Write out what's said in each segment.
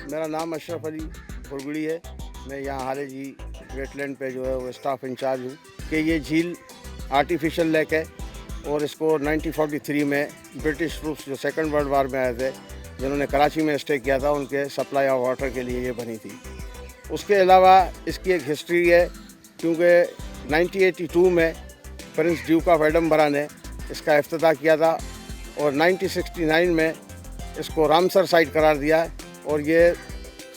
मेरा नाम अशरफ अली भुरगुड़ी है। मैं यहाँ हाले जी वेटलैंड पे जो है वो स्टाफ इंचार्ज हूँ कि ये झील आर्टिफिशियल लेक है और इसको 1943 में ब्रिटिश ट्रूप्स जो सेकंड वर्ल्ड वार में आए थे, जिन्होंने कराची में स्टे किया था, उनके सप्लाई ऑफ वाटर के लिए ये बनी थी। उसके अलावा इसकी एक हिस्ट्री है, क्योंकि 1982 में प्रिंस ड्यूक ऑफ एडनबरा ने इसका इफ्तिताह किया था और 1969 में इसको रामसर साइट करार दिया है और ये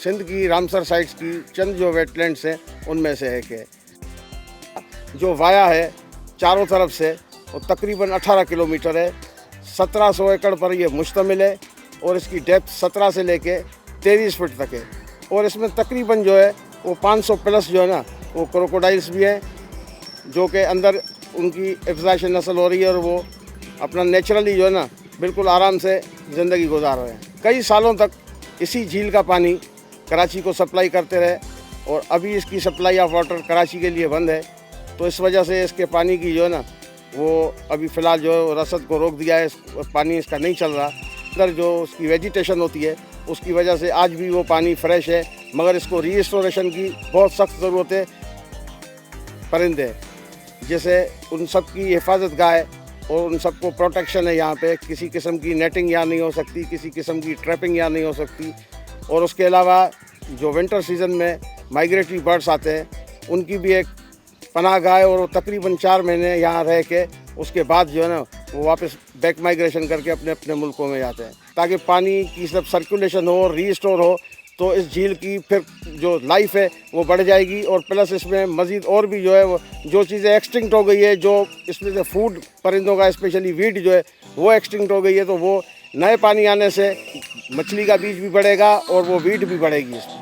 सिंध की रामसर साइट्स की चंद जो वेटलैंड्स हैं उनमें से एक है। जो वाया है चारों तरफ से वो तकरीबन 18 किलोमीटर है। 1700 एकड़ पर ये मुश्तमिल है और इसकी डेप्थ 17 से लेके 23 फुट तक है और इसमें तकरीबन जो है वो 500 प्लस जो है ना वो क्रोकोडाइल्स भी हैं, जो कि अंदर उनकी अफजाइश नस्ल हो रही है और वो अपना नेचुरली जो है ना बिल्कुल आराम से ज़िंदगी गुजार रहे हैं। कई सालों तक इसी झील का पानी कराची को सप्लाई करते रहे और अभी इसकी सप्लाई ऑफ वाटर कराची के लिए बंद है, तो इस वजह से इसके पानी की जो है ना वो अभी फ़िलहाल जो है रसद को रोक दिया है, पानी इसका नहीं चल रहा। अंदर जो उसकी वेजिटेशन होती है उसकी वजह से आज भी वो पानी फ्रेश है, मगर इसको रीस्टोरेशन की बहुत सख्त ज़रूरत है। परिंदे जैसे उन सब की हिफाजत गाह है और उन सबको प्रोटेक्शन है। यहाँ पे किसी किस्म की नेटिंग यहाँ नहीं हो सकती, किसी किस्म की ट्रैपिंग यहाँ नहीं हो सकती। और उसके अलावा जो विंटर सीज़न में माइग्रेटरी बर्ड्स आते हैं उनकी भी एक पनाह गाह है और वो तकरीबन 4 महीने यहाँ रह के उसके बाद जो है ना वो वापस बैक माइग्रेशन करके अपने अपने मुल्कों में जाते हैं, ताकि पानी की सब सर्कुलेशन हो, रीस्टोर हो, तो इस झील की फिर जो लाइफ है वो बढ़ जाएगी। और प्लस इसमें मज़ीद और भी जो है वो जो चीज़ें एक्सटिंक्ट हो गई है, जो इसमें से फूड परिंदों का स्पेशली वीट जो है वो एक्सटिंक्ट हो गई है, तो वो नए पानी आने से मछली का बीज भी बढ़ेगा और वो वीट भी बढ़ेगी इसमें।